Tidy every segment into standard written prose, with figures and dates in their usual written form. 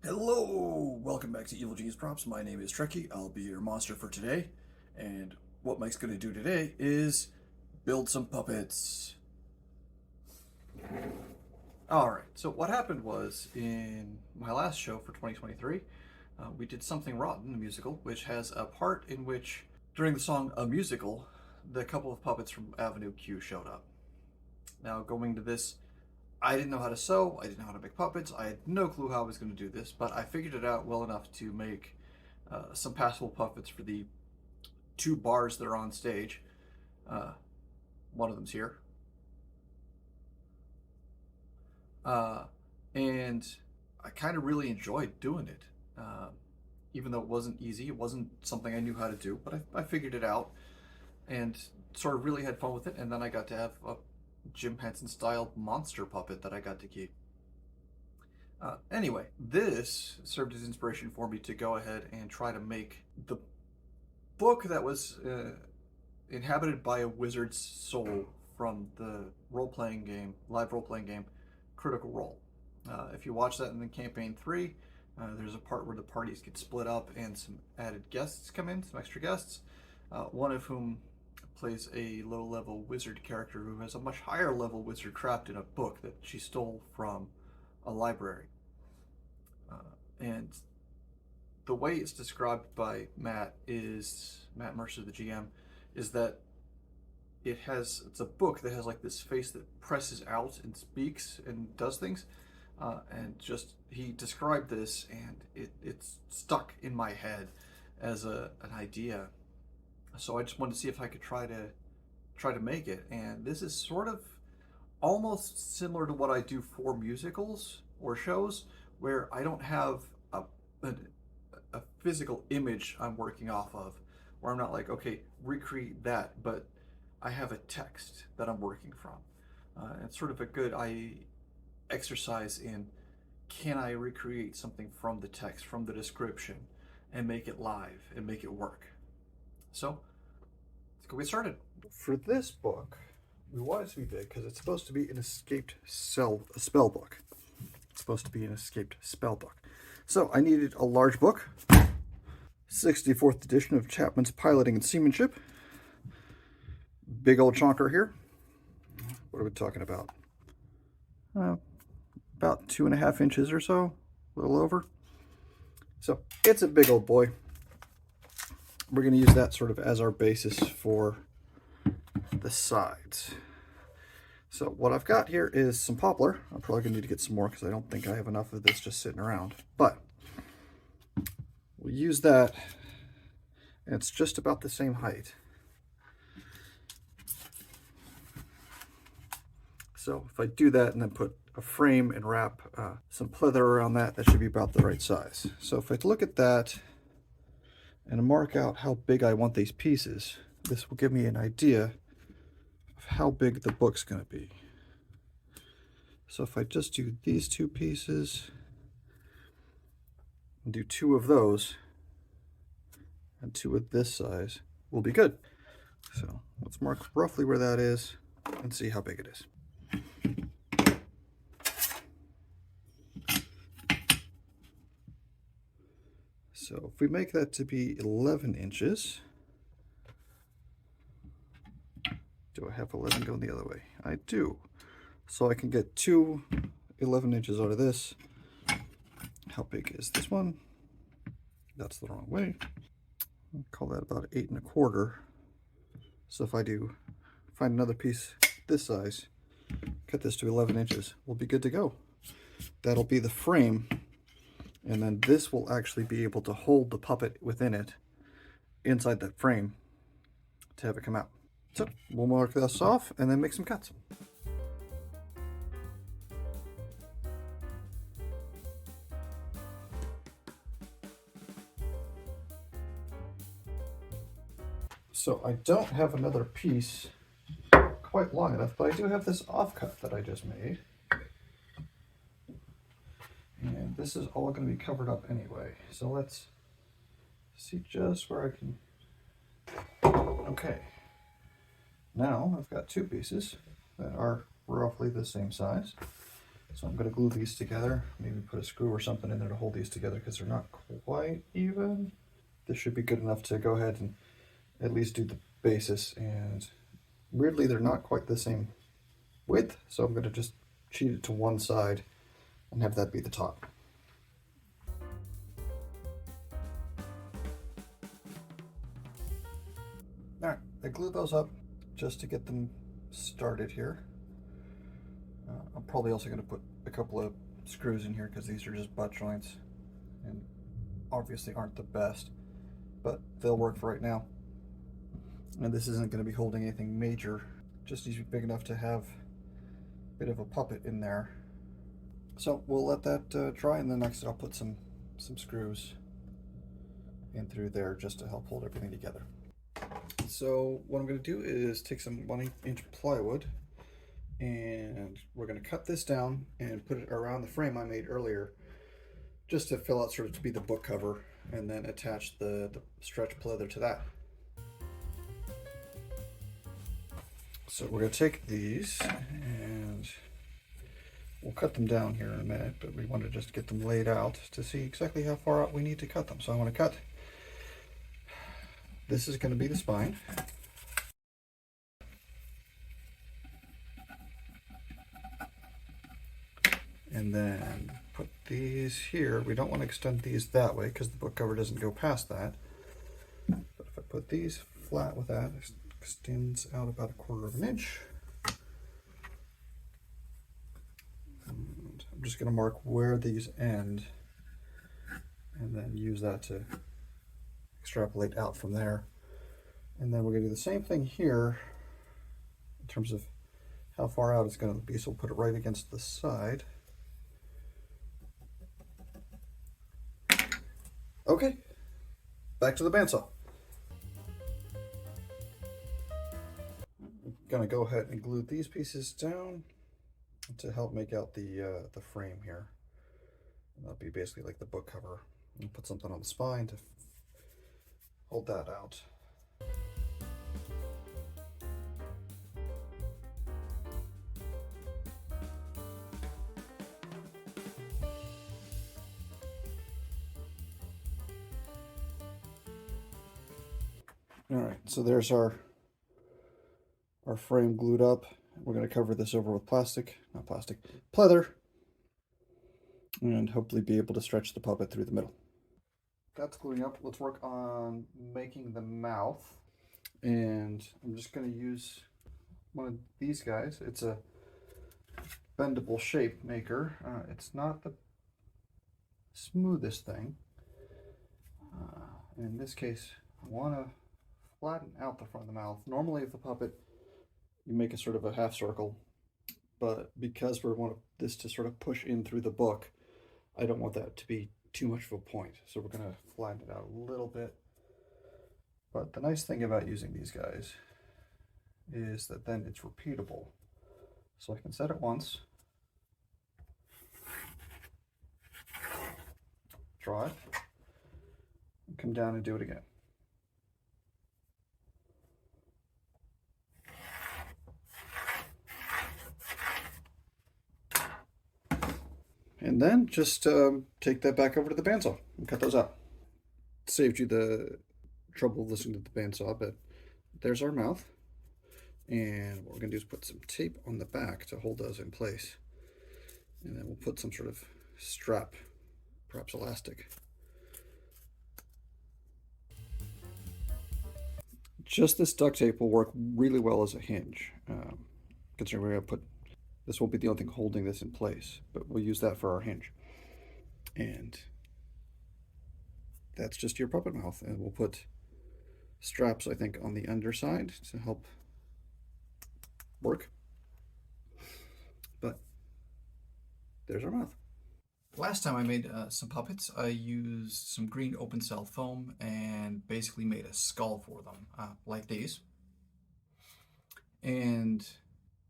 Hello! Welcome back to Evil Genius Props. My name is Trekkie. I'll be your monster for today. And what Mike's going to do today is build some puppets. Alright, so what happened was in my last show for 2023, we did Something Rotten, the musical, which has a part in which, during the song A Musical, the couple of puppets from Avenue Q showed up. Now, going to this, I didn't know how to sew, I didn't know how to make puppets, I had no clue how I was going to do this, but I figured it out well enough to make some passable puppets for the two bars that are on stage. Uh, One of them's here. Uh, and I kind of really enjoyed doing it. Even though it wasn't easy, it wasn't something I knew how to do, but I figured it out and sort of really had fun with it. And then I got to have a Jim Henson style monster puppet that I got to keep. Anyway, this served as inspiration for me to go ahead and try to make the book that was inhabited by a wizard's soul from the role-playing game, live role-playing game, Critical Role. If you watch that in the campaign 3, there's a part where the parties get split up and some added guests come in, some extra guests, one of whom plays a low-level wizard character who has a much higher level wizard trapped in a book that she stole from a library. And the way it's described by Matt Mercer, the GM, is that it's a book that has like this face that presses out and speaks and does things. And just he described this, and it's stuck in my head as an idea. So I just wanted to see if I could try to make it. And this is sort of almost similar to what I do for musicals or shows, where I don't have a physical image I'm working off of, where I'm not like, okay, recreate that, but I have a text that I'm working from. It's sort of a good exercise in, can I recreate something from the text, from the description, and make it live and make it work. So let's go get started. For this book, we want it to be big because it's supposed to be an escaped spell book. It's supposed to be an escaped spell book. So I needed a large book, 64th edition of Chapman's Piloting and Seamanship. Big old chonker here. What are we talking about? About 2.5 inches or so, a little over. So it's a big old boy. We're going to use that sort of as our basis for the sides. So what I've got here is some poplar. I'm probably going to need to get some more because I don't think I have enough of this just sitting around. But we'll use that, and it's just about the same height. So if I do that and then put a frame and wrap some pleather around that, that should be about the right size. So if I look at that and mark out how big I want these pieces, this will give me an idea of how big the book's going to be. So if I just do these two pieces and do 2 of those and 2 of this size, we'll be good. So let's mark roughly where that is and see how big it is. So if we make that to be 11 inches, do I have 11 going the other way? I do. So I can get 2 11 inches out of this. How big is this one? That's the wrong way. I'll call that about 8 1/4. So if I do find another piece this size, cut this to 11 inches, we'll be good to go. That'll be the frame, and then this will actually be able to hold the puppet within it, inside that frame, to have it come out. So we'll mark this off and then make some cuts. So I don't have another piece quite long enough, but I do have this offcut that I just made. And this is all going to be covered up anyway. So let's see just where I can. Okay. Now I've got 2 pieces that are roughly the same size. So I'm going to glue these together, maybe put a screw or something in there to hold these together because they're not quite even. This should be good enough to go ahead and at least do the basis, and weirdly they're not quite the same width, so I'm going to just cheat it to one side and have that be the top. Alright, I glue those up just to get them started here. I'm probably also going to put a couple of screws in here because these are just butt joints and obviously aren't the best, but they'll work for right now. And this isn't going to be holding anything major, just needs to be big enough to have a bit of a puppet in there. So we'll let that dry, and then next I'll put some screws in through there just to help hold everything together. So what I'm going to do is take some 1/8-inch plywood, and we're going to cut this down and put it around the frame I made earlier, just to fill out sort of to be the book cover, and then attach the stretch pleather to that. So we're going to take these and we'll cut them down here in a minute, but we want to just get them laid out to see exactly how far out we need to cut them. So I want to cut, this is going to be the spine. And then put these here. We don't want to extend these that way because the book cover doesn't go past that. But if I put these flat with that, it extends out about 1/4 inch. And I'm just going to mark where these end and then use that to extrapolate out from there. And then we're going to do the same thing here in terms of how far out it's going to be. So we'll put it right against the side. Okay, back to the bandsaw. I'm gonna go ahead and glue these pieces down to help make out the frame here. And that'll be basically like the book cover. And put something on the spine to hold that out. All right, so there's our frame glued up. We're going to cover this over with pleather, and hopefully be able to stretch the puppet through the middle. That's gluing up. Let's work on making the mouth. And I'm just going to use one of these guys. It's a bendable shape maker. It's not the smoothest thing. In this case, I want to flatten out the front of the mouth. Normally with the puppet, you make a sort of a half circle, but because we want this to sort of push in through the book, I don't want that to be too much of a point. So we're going to flatten it out a little bit. But the nice thing about using these guys is that then it's repeatable. So I can set it once, draw it, and come down and do it again. And then just take that back over to the bandsaw and cut those out. Saved you the trouble of listening to the bandsaw, but there's our mouth. And what we're going to do is put some tape on the back to hold those in place. And then we'll put some sort of strap, perhaps elastic. Just this duct tape will work really well as a hinge. Considering we're going to put, this won't be the only thing holding this in place, but we'll use that for our hinge. And that's just your puppet mouth. And we'll put straps, I think, on the underside to help work. But there's our mouth. Last time I made some puppets, I used some green open cell foam and basically made a skull for them, like these. And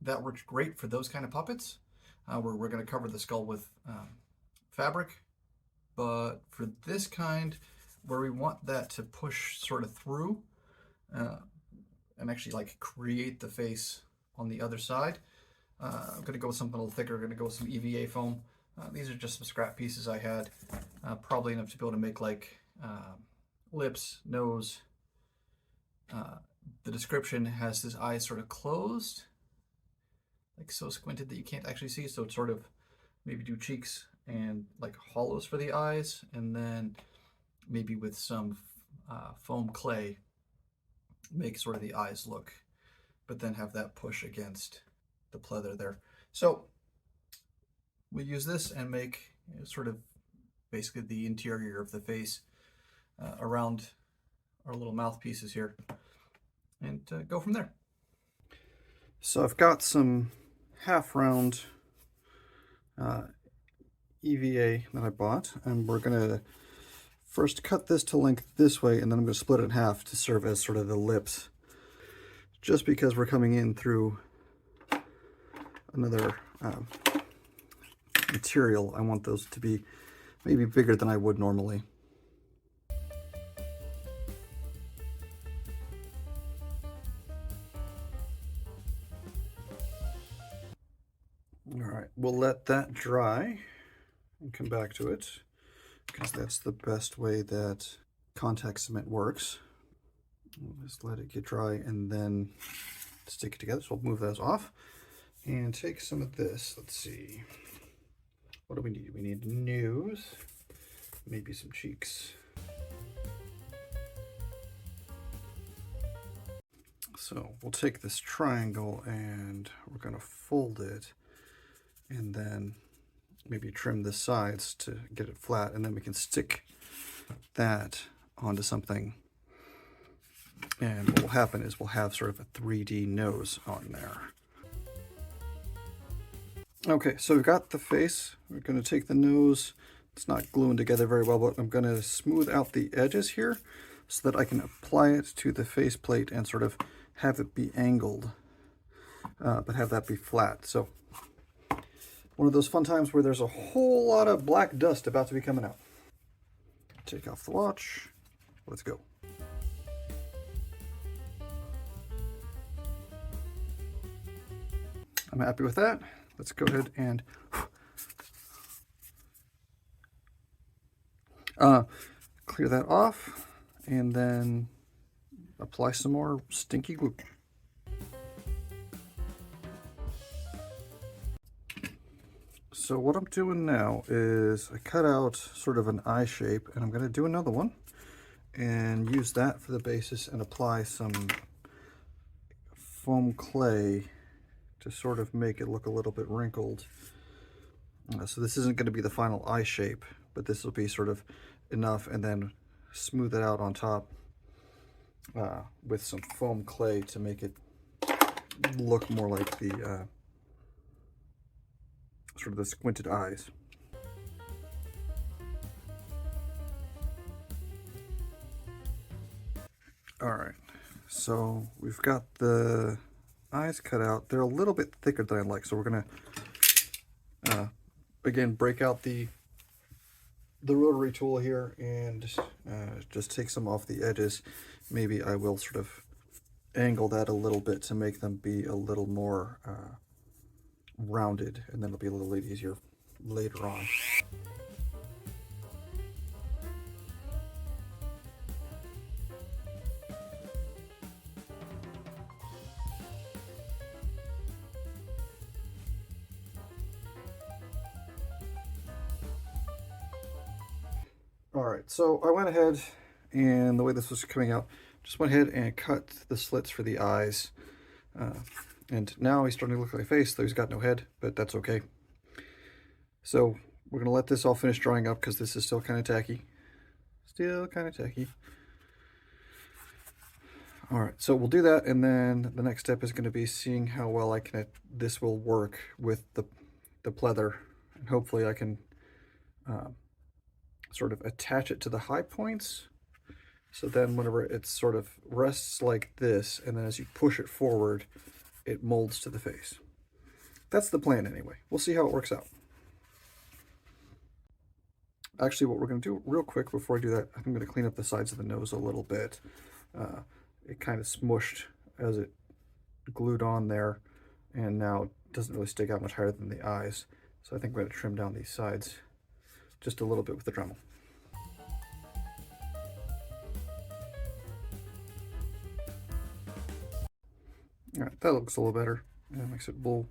that worked great for those kind of puppets, where we're going to cover the skull with fabric. But for this kind, where we want that to push sort of through and actually like create the face on the other side, I'm going to go with something a little thicker. I'm going to go with some EVA foam. These are just some scrap pieces I had. Probably enough to be able to make like lips, nose. The description has his eyes sort of closed, like so squinted that you can't actually see. So it's sort of maybe do cheeks and like hollows for the eyes, and then maybe with some foam clay make sort of the eyes look, but then have that push against the pleather there. So we use this and make sort of basically the interior of the face around our little mouthpieces here, and go from there. So I've got some half round EVA that I bought, and we're going to first cut this to length this way, and then I'm going to split it in half to serve as sort of the lips. Just because we're coming in through another material, I want those to be maybe bigger than I would normally. All right, we'll let that dry and come back to it, because that's the best way that contact cement works. We'll just let it get dry and then stick it together. So we'll move those off and take some of this. Let's see. What do we need? We need a nose, maybe some cheeks. So we'll take this triangle and we're going to fold it, and then maybe trim the sides to get it flat, and then we can stick that onto something. And what will happen is we'll have sort of a 3D nose on there. Okay, so we've got the face. We're going to take the nose. It's not gluing together very well, but I'm going to smooth out the edges here so that I can apply it to the face plate and sort of have it be angled, but have that be flat. So one of those fun times where there's a whole lot of black dust about to be coming out. Take off the watch. Let's go. I'm happy with that. Let's go ahead and clear that off, and then apply some more stinky glue. So what I'm doing now is I cut out sort of an eye shape, and I'm going to do another one and use that for the basis and apply some foam clay to sort of make it look a little bit wrinkled. So this isn't going to be the final eye shape, but this will be sort of enough, and then smooth it out on top with some foam clay to make it look more like the sort of the squinted eyes. All right, so we've got the eyes cut out. They're a little bit thicker than I like, so we're gonna again break out the rotary tool here and just take some off the edges. Maybe I will sort of angle that a little bit to make them be a little more rounded, and then it'll be a little bit easier later on. All right, so I went ahead, and the way this was coming out, just went ahead and cut the slits for the eyes. And now he's starting to look like a face, though he's got no head, but that's okay. So we're going to let this all finish drying up, because this is still kind of tacky. Still kind of tacky. All right, so we'll do that, and then the next step is going to be seeing how well this will work with the pleather, and hopefully I can sort of attach it to the high points. So then whenever it sort of rests like this, and then as you push it forward, it molds to the face. That's the plan anyway. We'll see how it works out. Actually, what we're going to do real quick before I do that, I'm going to clean up the sides of the nose a little bit. It kind of smushed as it glued on there, and now doesn't really stick out much higher than the eyes. So I think we're going to trim down these sides just a little bit with the Dremel. All right, that looks a little better. That makes it, we'll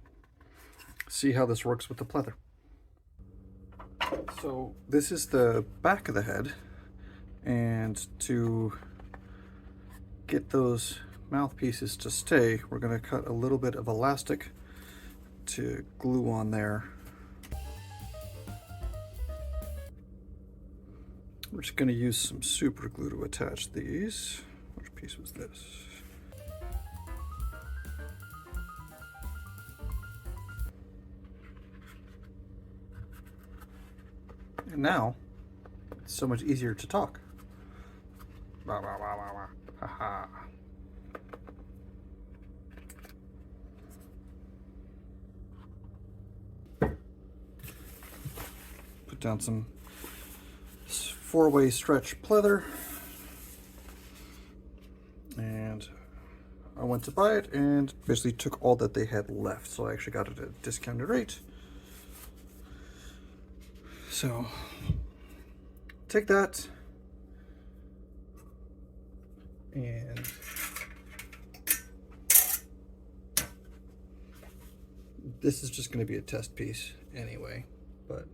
see how this works with the pleather. So this is the back of the head, and to get those mouthpieces to stay, we're going to cut a little bit of elastic to glue on there. We're just going to use some super glue to attach these. Which piece was this? And now, it's so much easier to talk. Wah, wah, wah, wah, wah. Ha ha. Put down some 4-way stretch pleather. And I went to buy it and basically took all that they had left. So I actually got it at a discounted rate. So take that and this is just going to be a test piece anyway, but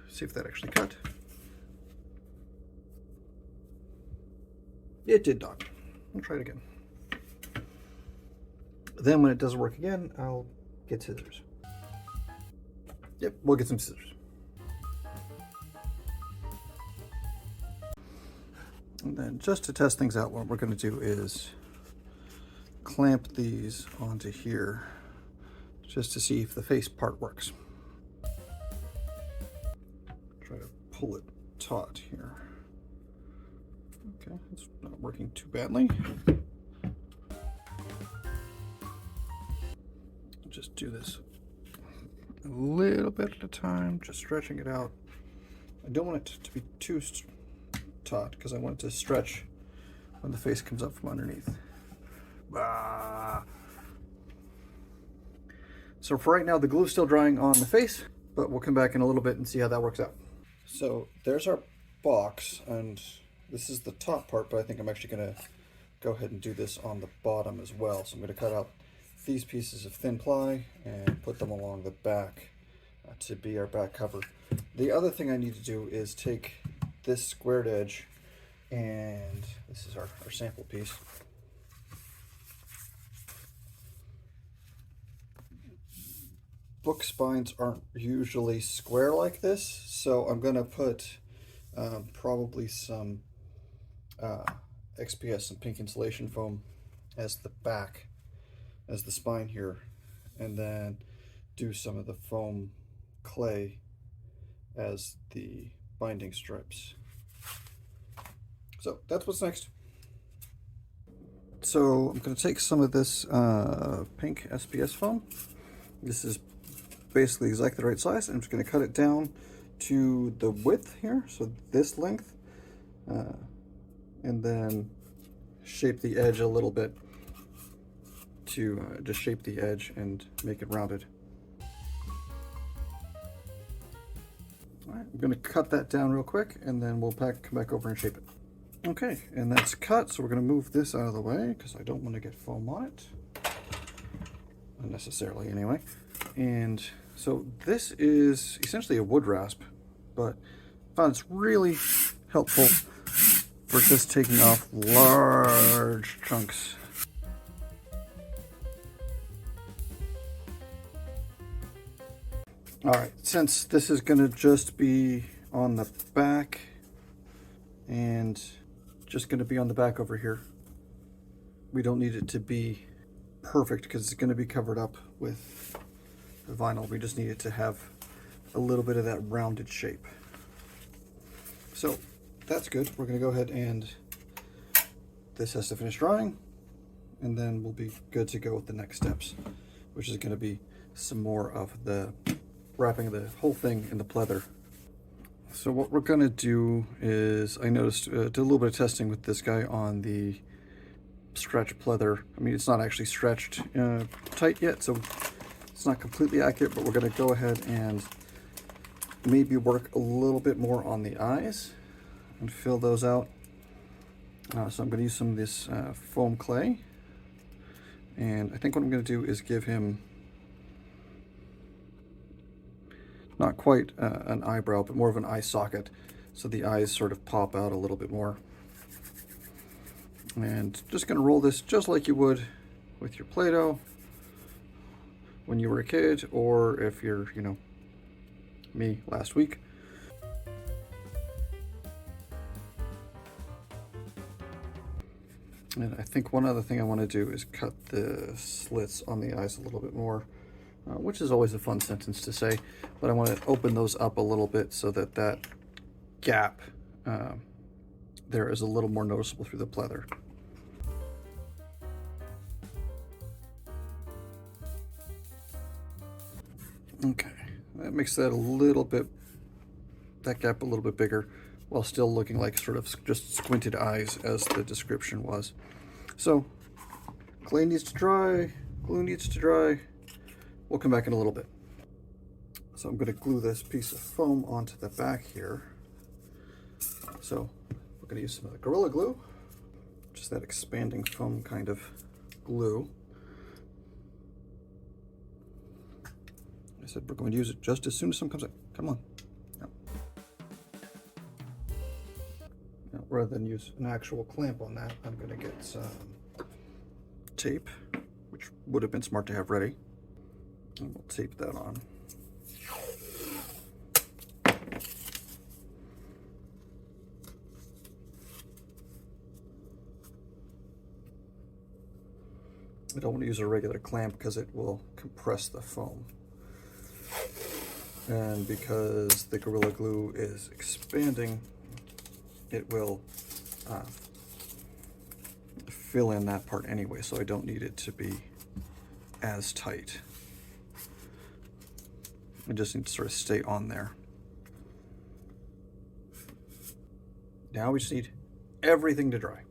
see if that actually cut. It did not. I'll try it again. Then when it doesn't work again, I'll get scissors. Yep, we'll get some scissors. And then just to test things out, what we're going to do is clamp these onto here just to see if the face part works. Try to pull it taut here. Okay, it's not working too badly. Just do this a little bit at a time, just stretching it out. I don't want it to be too taut because I want it to stretch when the face comes up from underneath. So for right now, the glue's still drying on the face, but we'll come back in a little bit and see how that works out. So there's our box, and this is the top part, but I think I'm actually going to go ahead and do this on the bottom as well. So I'm going to cut out these pieces of thin ply and put them along the back to be our back cover. The other thing I need to do is take this squared edge, and this is our sample piece. Book spines aren't usually square like this, so I'm going to put probably some XPS, some pink insulation foam as the back, as the spine here, and then do some of the foam clay as the binding strips. So that's what's next. So I'm going to take some of this pink SPS foam. This is basically exactly the right size. I'm just going to cut it down to the width here, so this length, and then shape the edge a little bit to just shape the edge and make it rounded. All right, I'm going to cut that down real quick, and then we'll come back over and shape it. Okay, and that's cut, so we're going to move this out of the way because I don't want to get foam on it, unnecessarily anyway. And so this is essentially a wood rasp, but I found it's really helpful for just taking off large chunks. All right, since this is going to just be on the back and just going to be on the back over here, we don't need it to be perfect because it's going to be covered up with the vinyl. We just need it to have a little bit of that rounded shape. So that's good. We're going to go ahead and this has to finish drying, and then we'll be good to go with the next steps, which is going to be some more of the wrapping the whole thing in the pleather. So what we're going to do is, I noticed, did a little bit of testing with this guy on the stretch pleather. I mean, it's not actually stretched tight yet, so it's not completely accurate, but we're going to go ahead and maybe work a little bit more on the eyes and fill those out. So I'm going to use some of this foam clay, and I think what I'm going to do is give him not quite an eyebrow, but more of an eye socket, so the eyes sort of pop out a little bit more. And just going to roll this just like you would with your Play-Doh when you were a kid, or if you're, you know, me last week. And I think one other thing I want to do is cut the slits on the eyes a little bit more, which is always a fun sentence to say, but I want to open those up a little bit so that that gap there is a little more noticeable through the pleather. Okay, that makes that a little bit, that gap a little bit bigger, while still looking like sort of just squinted eyes as the description was. So clay needs to dry, glue needs to dry. We'll come back in a little bit. So I'm going to glue this piece of foam onto the back here. So we're going to use some of the Gorilla Glue, just that expanding foam kind of glue. I said we're going to use it just as soon as some comes out. Come on. Now, rather than use an actual clamp on that, I'm going to get some tape, which would have been smart to have ready. And we'll tape that on. I don't want to use a regular clamp because it will compress the foam. And because the Gorilla Glue is expanding, it will fill in that part anyway, so I don't need it to be as tight. I just need to sort of stay on there. Now we just need everything to dry.